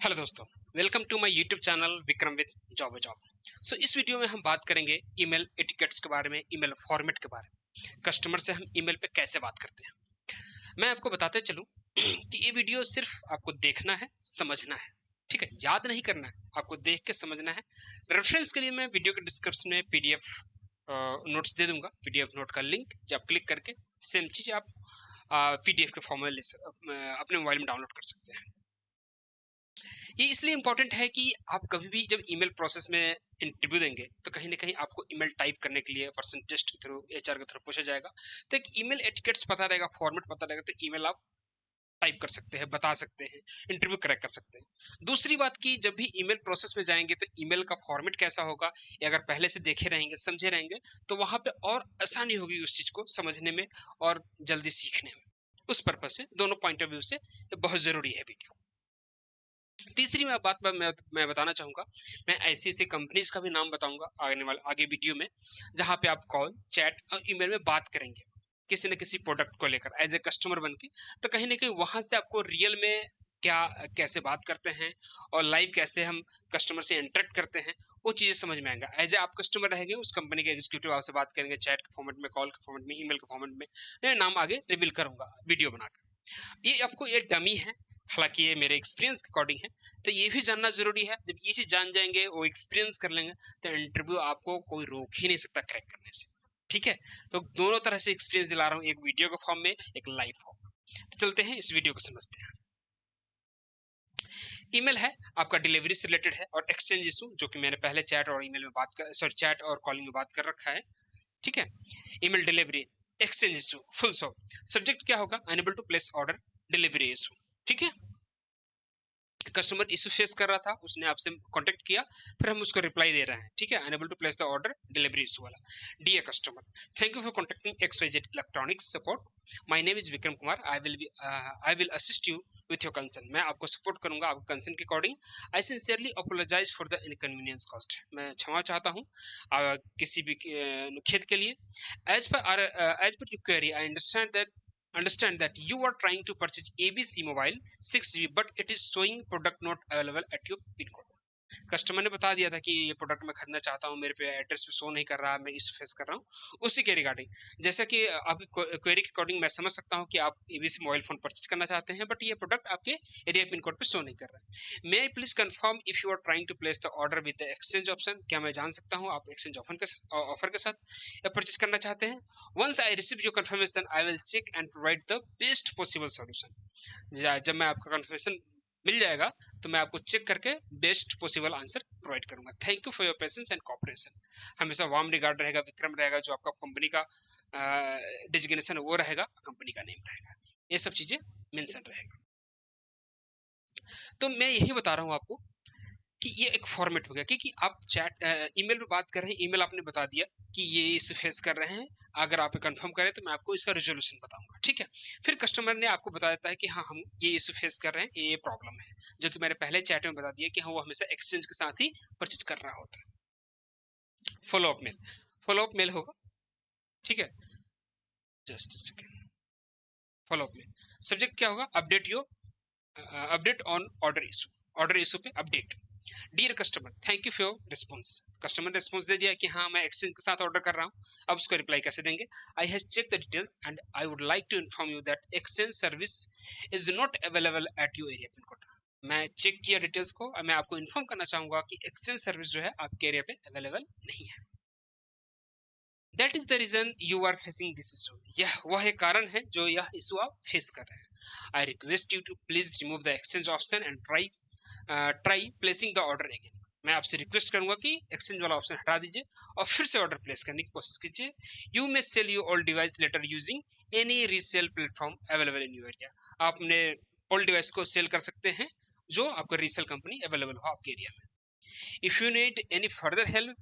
Hello दोस्तों, welcome to my YouTube channel Vikram with job job. So इस video में हम बात करेंगे ईमेल एटिकेट्स के बारे में, ईमेल फॉर्मेट के बारे में, कस्टमर से हम ईमेल पे कैसे बात करते हैं। मैं आपको बताते चलूं कि ये वीडियो सिर्फ आपको देखना है, समझना है, ठीक है, याद नहीं करना है, आपको देख के समझना है। रेफरेंस के लिए मैं वीडियो के डिस्क्रिप्शन में पीडीएफ नोट्स दे दूंगा, पीडीएफ नोट का लिंक जब आप क्लिक करके सेम चीज आप पीडीएफ के फॉर्म में अपने मोबाइल में डाउनलोड कर सकते हैं। ये इसलिए इंपॉर्टेंट है कि आप कभी भी जब ईमेल प्रोसेस में इंटरव्यू देंगे तो कहीं ना कहीं आपको ईमेल टाइप करने के लिए पर्सन टेस्ट के थ्रू, एचआर के थ्रू पूछा जाएगा। तो एक ईमेल एटिकेट्स पता रहेगा, फॉर्मेट पता रहेगा, तो ईमेल आप टाइप कर सकते हैं, बता सकते हैं, इंटरव्यू क्रैक कर सकते हैं। दूसरी बात की जब भी ईमेल प्रोसेस में जाएंगे तो ईमेल का फॉर्मेट कैसा होगा, ये अगर पहले से देखे रहेंगे, समझे रहेंगे, तो वहां पे और आसानी होगी उस चीज को समझने में और जल्दी सीखने में। उस पर्पज से दोनों पॉइंट ऑफ व्यू से ये बहुत जरूरी है वीडियो। तीसरी मैं बताना चाहूंगा, मैं ऐसी ऐसी कंपनीज का भी नाम बताऊंगा आगे वीडियो में, जहां पे आप कॉल, चैट और ईमेल में बात करेंगे किसी न किसी प्रोडक्ट को लेकर एज ए कस्टमर बन के। तो कहीं ना कहीं वहां से आपको रियल में क्या कैसे बात करते हैं और लाइव कैसे हम कस्टमर से इंटरेक्ट करते हैं, वो चीजें समझ में आएंगा। एज ए आप कस्टमर रहेंगे, उस कंपनी के एग्जीक्यूटिव आपसे बात करेंगे चैट के फॉर्मेट में, कॉल के फॉर्मेट में, ईमेल के फॉर्मेट में। मैं नाम आगे रिवील करूंगा वीडियो बनाकर। ये आपको ये डमी है, हालांकि ये मेरे एक्सपीरियंस के अकॉर्डिंग है, तो ये भी जानना जरूरी है। जब ये चीज जान जाएंगे, वो एक्सपीरियंस कर लेंगे, तो इंटरव्यू आपको कोई रोक ही नहीं सकता क्रैक करने से। ठीक है, तो दोनों तरह से एक्सपीरियंस दिला रहा हूँ, एक वीडियो के फॉर्म में, एक लाइव फॉर्म में। तो चलते हैं इस वीडियो को समझते हैं। ईमेल है आपका डिलीवरी से रिलेटेड है, और एक्सचेंज इशू जो कि मैंने पहले चैट और ईमेल में चैट और कॉलिंग में बात कर रखा है। ठीक है, email delivery exchange issue full subject क्या होगा, unable to place order delivery issue. ठीक है, कस्टमर इशू फेस कर रहा था, उसने आपसे कांटेक्ट किया, फिर हम उसको रिप्लाई दे रहे हैं। ठीक है, unable to place the order delivery issue वाला। Dear customer, thank you for contacting XYZ electronics support. My name is Vikram Kumar. I will assist you with your concern. मैं आपको सपोर्ट करूंगा आपके कंसर्न के according. I sincerely apologise for the inconvenience cost. मैं क्षमा चाहता हूँ किसी भी खेद के लिए। As per your query, I understand that you are trying to purchase ABC mobile 6GB, but it is showing product not available at your pin code. Customer ने बता दिया था कि ये प्रोडक्ट मैं खरीदना चाहता हूँ, मेरे पे एड्रेस पे शो नहीं कर रहा, मैं इशू फेस कर रहा हूँ। उसी के रिगार्डिंग, जैसा कि आपकी क्वेरी के अकॉर्डिंग मैं समझ सकता हूँ कि आप एबीसी मोबाइल फोन परचेज करना चाहते हैं, बट ये प्रोडक्ट आपके एरिया पिन कोड पे शो नहीं कर रहा है। May I please confirm if you are trying to place the order with the exchange option. क्या मैं जान सकता हूँ आप एक्सचेंज ऑफर के साथ परचेज करना चाहते हैं? Once I receive your confirmation, I will check and provide the best possible solution. जब मैं आपका कंफर्मेशन मिल जाएगा तो मैं आपको चेक करके बेस्ट पॉसिबल आंसर प्रोवाइड करूंगा। Thank you for your patience and cooperation. हमेशा वार्म रिगार्ड रहेगा, विक्रम रहेगा, जो आपका कंपनी का डिजिग्नेशन वो रहेगा, कंपनी का नेम रहेगा, ये सब चीजें मेंशन रहेगा। तो मैं यही बता रहा हूँ आपको कि ये एक फॉर्मेट हो गया, क्योंकि आप चैट ईमेल पे बात कर रहे हैं, ईमेल आपने बता दिया कि ये इशू फेस कर रहे हैं, अगर आप कंफर्म करें तो मैं आपको इसका रिजोल्यूशन बताऊंगा। ठीक है, फिर कस्टमर ने आपको बता देता है कि हाँ हम ये इशू फेस कर रहे हैं, ये प्रॉब्लम है, जो कि मैंने पहले चैट में बता दिया कि हाँ वो हमेशा एक्सचेंज के साथ ही परचेज कर रहा होता है। फॉलोअप मेल होगा। ठीक है, just second. Follow up mail subject क्या होगा, अपडेट ऑन ऑर्डर इशू पे update. Dear customer, thank you for your response. Customer ने रिस्पॉन्स दे दिया कि हाँ मैं एक्सचेंज के साथ ऑर्डर कर रहा हूँ। अब उसको रिप्लाई कैसे देंगे? I have check the details and I would like to inform you that exchange service is not available at your area pin code. मैं चेक किया डिटेल्स को, मैं आपको इन्फॉर्म करना चाहूंगा कि एक्सचेंज सर्विस जो है आपके एरिया पे अवेलेबल नहीं है। That is the reason you are facing this issue. यह वह एक कारण है जो यह इशू आप फेस कर रहे हैं। I request you to please remove the exchange option and try placing the order again. मैं आपसे रिक्वेस्ट करूंगा कि एक्सचेंज वाला ऑप्शन हटा दीजिए और फिर से ऑर्डर प्लेस करने की कोशिश कीजिए। You may sell you old device later using any resale platform available in your area. आप अपने ओल्ड डिवाइस को सेल कर सकते हैं जो आपका रीसेल कंपनी अवेलेबल हो आपके एरिया में। If you need any further help,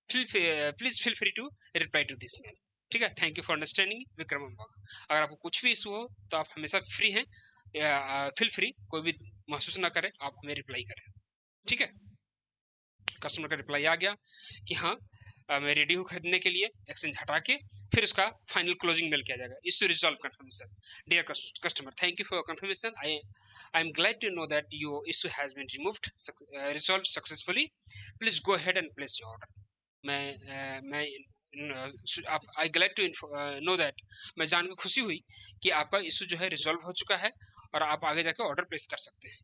please feel free to reply to this mail. ठीक है, thank you for understanding, Vikram अम्बाग। अगर आपको कुछ भी इशू हो तो आप हमेशा फ्री हैं, फील फ्री, कोई भी महसूस ना करें, आप हमें रिप्लाई करें। ठीक है, कस्टमर का रिप्लाई आ गया कि हाँ मैं रेडी हूँ खरीदने के लिए, एक्सचेंज हटा के फिर उसका फाइनल क्लोजिंग मेल किया जाएगा। Issue resolve confirmation, dear customer, thank you for confirmation, I am glad to know that your issue has been removed resolve successfully, please go ahead and place your order. मैं आप I glad to know that, मैं जान के खुशी हुई कि आपका issue जो है रिजॉल्व हो चुका है और आप आगे जाकर ऑर्डर प्लेस कर सकते हैं।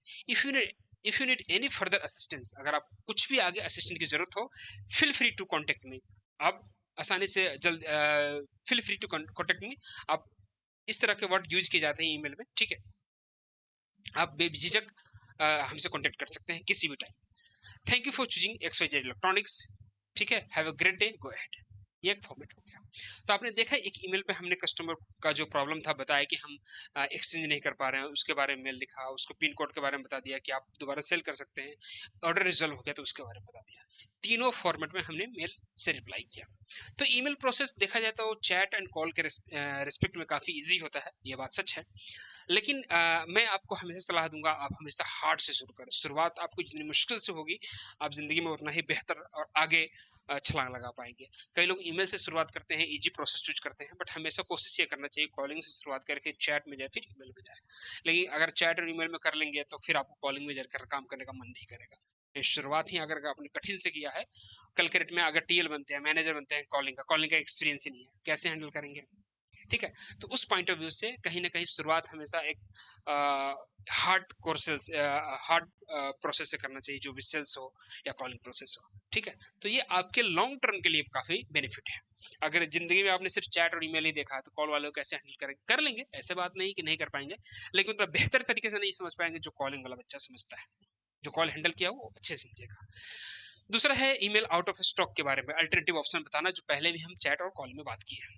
If you need any further assistance, अगर आप कुछ भी आगे असिस्टेंट की जरूरत हो, feel free to contact me. आप आसानी से जल्द feel free to contact me. आप इस तरह के वर्ड यूज किए जाते हैं ईमेल में, ठीक है। आप बेझिझक हमसे कॉन्टेक्ट कर सकते हैं किसी भी time. Thank you for choosing XYZ electronics, ठीक है। Have a great day, go ahead. ये एक फॉर्मेट हो गया। तो आपने देखा एक ईमेल पे हमने कस्टमर का जो प्रॉब्लम था बताया कि हम एक्सचेंज नहीं कर पा रहे हैं, उसके बारे में मेल लिखा, उसको पिन कोड के बारे में बता दिया कि आप दोबारा सेल कर सकते हैं, ऑर्डर रिजॉल्व हो गया तो उसके बारे में बता दिया। तीनों फॉर्मेट में हमने मेल से रिप्लाई किया। तो ईमेल प्रोसेस देखा जाए तो चैट एंड कॉल के रिस्पेक्ट में काफ़ी ईजी होता है, ये बात सच है। लेकिन मैं आपको हमेशा सलाह दूंगा, आप हमेशा हार्ड से शुरू करें। शुरुआत आपको जितनी मुश्किल से होगी, आप ज़िंदगी में उतना ही बेहतर और आगे छलांग लगा पाएंगे। कई लोग ईमेल से शुरुआत करते हैं, इजी प्रोसेस चूज करते हैं, बट हमेशा कोशिश ये करना चाहिए कॉलिंग से शुरुआत करें, फिर चैट में जाए, फिर ईमेल में जाए। लेकिन अगर चैट और ईमेल में कर लेंगे तो फिर आपको कॉलिंग में जाकर काम करने का मन नहीं करेगा। शुरुआत ही अगर आपने कठिन से किया है, कल के डेट में अगर टीएल बनते हैं, मैनेजर बनते हैं, कॉलिंग का एक्सपीरियंस ही नहीं है, कैसे हैंडल करेंगे, ठीक है। तो उस पॉइंट ऑफ व्यू से कहीं ना कहीं शुरुआत हमेशा एक हार्ड कोर्सेस हार्ड प्रोसेस से करना चाहिए, जो भी सेल्स हो या कॉलिंग प्रोसेस हो, ठीक है। तो ये आपके लॉन्ग टर्म के लिए काफ़ी बेनिफिट है। अगर जिंदगी में आपने सिर्फ चैट और ईमेल ही देखा तो कॉल वालों को कैसे हैंडल करेंगे, कर लेंगे, ऐसे बात नहीं कि नहीं कर पाएंगे, लेकिन उतना बेहतर तरीके से नहीं समझ पाएंगे जो कॉलिंग वाला बच्चा समझता है। जो कॉल हैंडल किया वो अच्छे से समझेगा। दूसरा है ईमेल आउट ऑफ स्टॉक के बारे में अल्टरनेटिव ऑप्शन बताना, जो पहले भी हम चैट और कॉल में बात की है।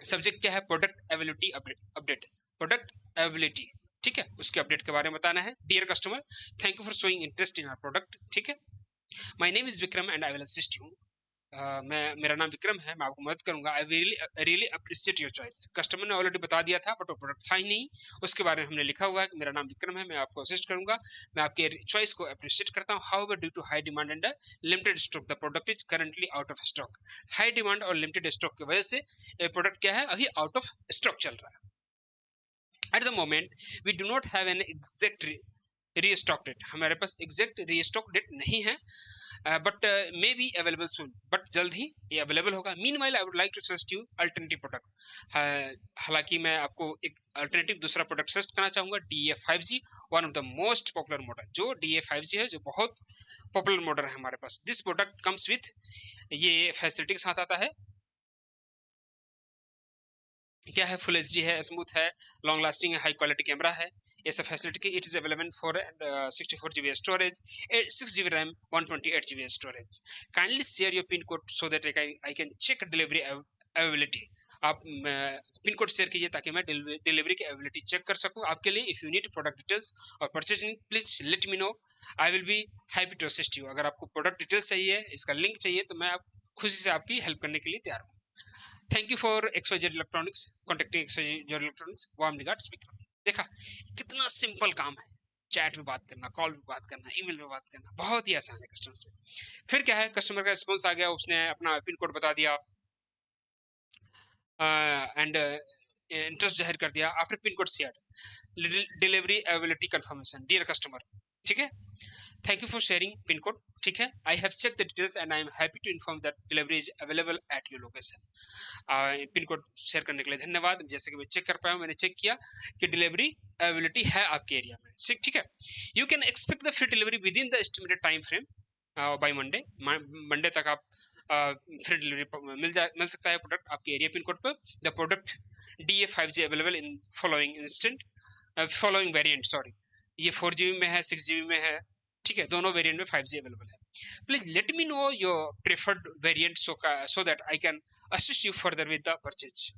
सब्जेक्ट क्या है, product availability update, product availability, ठीक है, उसके अपडेट के बारे में बताना है। Dear customer, thank you for showing interest in our product, ठीक है। My name is Vikram and I will assist you. मेरा नाम विक्रम है, मैं आपको मदद करूंगा। I really appreciate your choice. Customer ने ऑलरेडी बता दिया था, बट वो प्रोडक्ट था ही नहीं, उसके बारे में हमने लिखा हुआ है कि मेरा नाम विक्रम है, मैं आपको असिस्ट करूंगा, मैं आपके चॉइस को अप्रिशिएट करता हूँ। However due to high demand and limited stock the product is currently out of stock. High demand और लिमिटेड स्टॉक की वजह से प्रोडक्ट क्या है, अभी आउट ऑफ स्टॉक चल रहा है। At the moment we do not have an exact restock date, हमारे पास एग्जैक्ट रीस्टॉक डेट नहीं है, but may be available soon, but जल्द ही ये अवेलेबल होगा। Meanwhile I would like to suggest you alternative product. हालांकि मैं आपको एक अल्टरनेटिव दूसरा प्रोडक्ट सजेस्ट करना चाहूँगा, DA5G, one of the most popular model. जो DA5G है, जो बहुत पॉपुलर मॉडल है हमारे पास। दिस प्रोडक्ट कम्स विथ, ये फैसिलिटी के साथ आता है, क्या है, फुल एचडी है, स्मूथ है, लॉन्ग लास्टिंग है, हाई क्वालिटी कैमरा है, ये सब फैसिलिटी की। It is available for 64GB storage, 6GB RAM, 128GB storage. Kindly share your pin code so that I can check delivery availability. आप pin code share कीजिए ताकि मैं delivery की अवेलेबिलिटी चेक कर सकूं आपके लिए। If you need product details और purchasing, please let me know, I will be happy to assist you. अगर आपको प्रोडक्ट डिटेल्स चाहिए, इसका लिंक चाहिए, तो मैं खुशी से आपकी हेल्प करने के लिए तैयार हूँ। Thank you for XYZ electronics, contacting XYZ electronics, warm regards Vikram. देखा कितना सिंपल काम है, चैट में बात करना, कॉल में बात करना, ईमेल में बात करना, बहुत ही आसान है कस्टमर से। फिर क्या है, कस्टमर का रिस्पॉन्स आ गया, उसने अपना पिन कोड बता दिया एंड इंटरेस्ट जाहिर कर दिया। After pin code share, delivery availability confirmation, dear customer, ठीक है, thank you for sharing pin code, ठीक है, I have check the details and I am happy to inform that delivery is available at your location. Pin code share करने के लिए धन्यवाद। जैसे कि मैं चेक कर पाया, मैंने चेक किया कि डिलीवरी अवेलेबिलिटी है आपके एरिया में, ठीक है। You can expect the free delivery with in the estimated time frame by Monday तक आप फ्री डिलीवरी मिल सकता है प्रोडक्ट आपके एरिया पिन कोड पर। The product DA5G available in following variant, sorry, ये 4GB में है, 6GB में है, ठीक है, दोनों वेरिएंट में 5G अवेलेबल है। Please let me know your preferred variant so that I can assist you further with the purchase.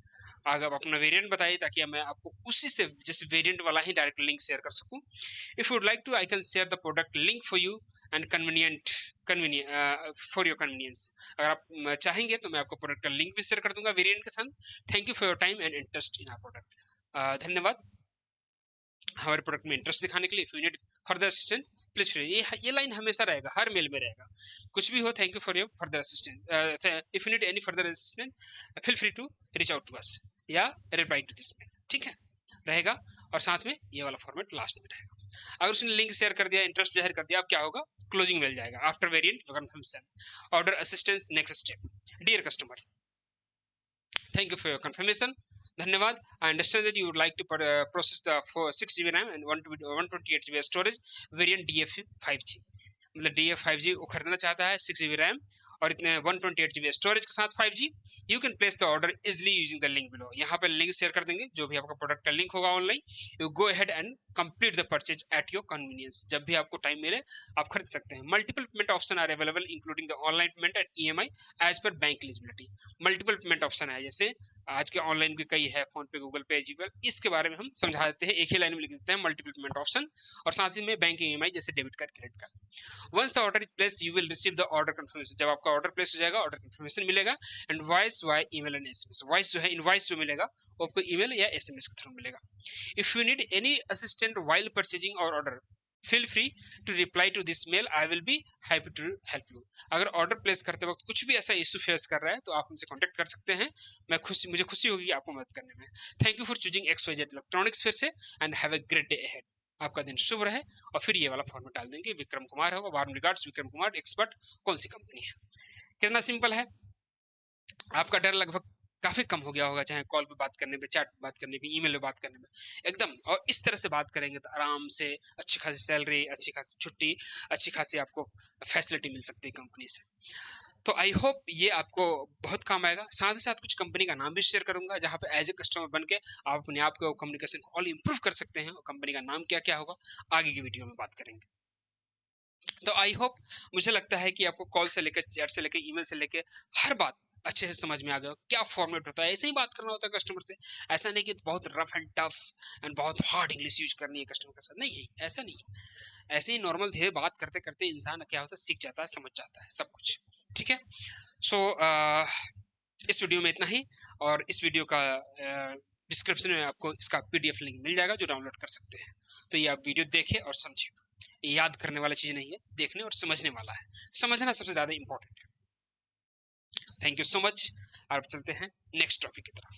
अगर आप अपना वेरिएंट बताइए ताकि मैं आपको उसी से जिस वेरिएंट वाला ही डायरेक्ट लिंक शेयर कर सकूं। If you would like to, I can share the product link for you and convenient for your convenience. अगर आप चाहेंगे तो मैं आपको प्रोडक्ट का लिंक भी शेयर कर दूंगा वेरिएंट के साथ। Thank you for your time and interest in our product. धन्यवाद। हमारे प्रोडक्ट में इंटरेस्ट दिखाने के लिए। If you need further assistant please free, ये लाइन हमेशा रहेगा, हर मेल में रहेगा। कुछ भी हो, thank you for your further assistant, if you need any further assistant feel free to reach out to us या रिप्लाई टू दिस मेल, ठीक है, रहेगा। और साथ में ये वाला फॉर्मेट लास्ट में रहेगा। अगर उसने लिंक शेयर कर दिया, इंटरेस्ट जाहिर कर दिया, अब क्या होगा, क्लोजिंग मिल जाएगा after variant confirmation, order assistance next step. Dear customer, thank you for your confirmation. धन्यवाद. I understand that you would like to process the 6 GB RAM and 128 GB storage variant DF5G. मतलब DF5G वो खरीदना चाहता है, 6 GB RAM और इतने 128 GB storage के साथ 5G. You can place the order easily using the link below. यहाँ पर लिंक शेयर कर देंगे, जो भी आपका प्रोडक्ट का लिंक होगा online. You go ahead and complete the purchase at your convenience. जब भी आपको टाइम मिले आप खरीद सकते हैं. Multiple payment option are available including the online payment and EMI as per bank eligibility. Multiple payment option है, जैसे आज के ऑनलाइन भी कई है, फोन पे, गूगल पे, जीपे. इसके बारे में हम समझा देते हैं, एक ही लाइन में लिख देते हैं मल्टीपल पेमेंट ऑप्शन, और साथ ही में बैंक EMI जैसे debit card, credit card. Once the order is place you will receive the order confirmation. जब आपका ऑर्डर प्लेस हो जाएगा, ऑर्डर कंफर्मेशन मिलेगा and voice via email and SMS. Voice जो है, इनवॉइस जो मिलेगा वो आपको ईमेल या SMS के थ्रू मिलेगा. If you need any assistant while purchasing और order feel free to reply to this mail. I will be happy to help you. अगर ऑर्डर प्लेस करते वक्त कुछ भी ऐसा इशू फेस कर रहा है तो आप हमसे कांटेक्ट कर सकते हैं. मुझे खुशी होगी आपको मदद करने में. Thank you for choosing XYZ electronics फिर से, and have a great day ahead. आपका दिन शुभ रहे. और फिर ये वाला फॉर्मेट डाल देंगे, विक्रम कुमार होगा. Warm regards Vikram Kumar, expert. कौन सी कंपनी है? कितना सिंपल है. आपका डर लगभग काफी कम हो गया होगा, चाहे कॉल पे बात करने पे, चैट पे बात करने पे, ईमेल पे बात करने में, एकदम. और इस तरह से बात करेंगे तो आराम से अच्छी खासी सैलरी, अच्छी खासी छुट्टी, अच्छी खासी आपको फैसिलिटी मिल सकती है कंपनी से. तो आई होप ये आपको बहुत काम आएगा. साथ ही साथ कुछ कंपनी का नाम भी शेयर करूंगा, जहाँ पे एज ए कस्टमर बन के आप अपने आप को कम्युनिकेशन को और इंप्रूव कर सकते हैं. कंपनी का नाम क्या क्या होगा आगे की वीडियो में बात करेंगे. तो आई होप, मुझे लगता है कि आपको कॉल से लेकर, चैट से लेकर, ईमेल से लेकर हर बात अच्छे से समझ में आ गया. क्या फॉर्मेट होता है, ऐसे ही बात करना होता है कस्टमर से. ऐसा नहीं कि बहुत रफ एंड टफ एंड बहुत हार्ड इंग्लिश यूज करनी है कस्टमर के साथ. नहीं, ऐसा नहीं. ऐसे ही नॉर्मल धीरे बात करते करते इंसान क्या होता है, सीख जाता है, समझ जाता है सब कुछ. ठीक है. सो इस वीडियो में इतना ही. और इस वीडियो का डिस्क्रिप्शन में आपको इसका PDF लिंक मिल जाएगा जो डाउनलोड कर सकते हैं. तो ये आप वीडियो देखें और समझें. याद करने वाली चीज नहीं है, देखने और समझने वाला है. समझना सबसे ज्यादा इंपॉर्टेंट है. Thank you so much. अब चलते हैं नेक्स्ट टॉपिक की तरफ.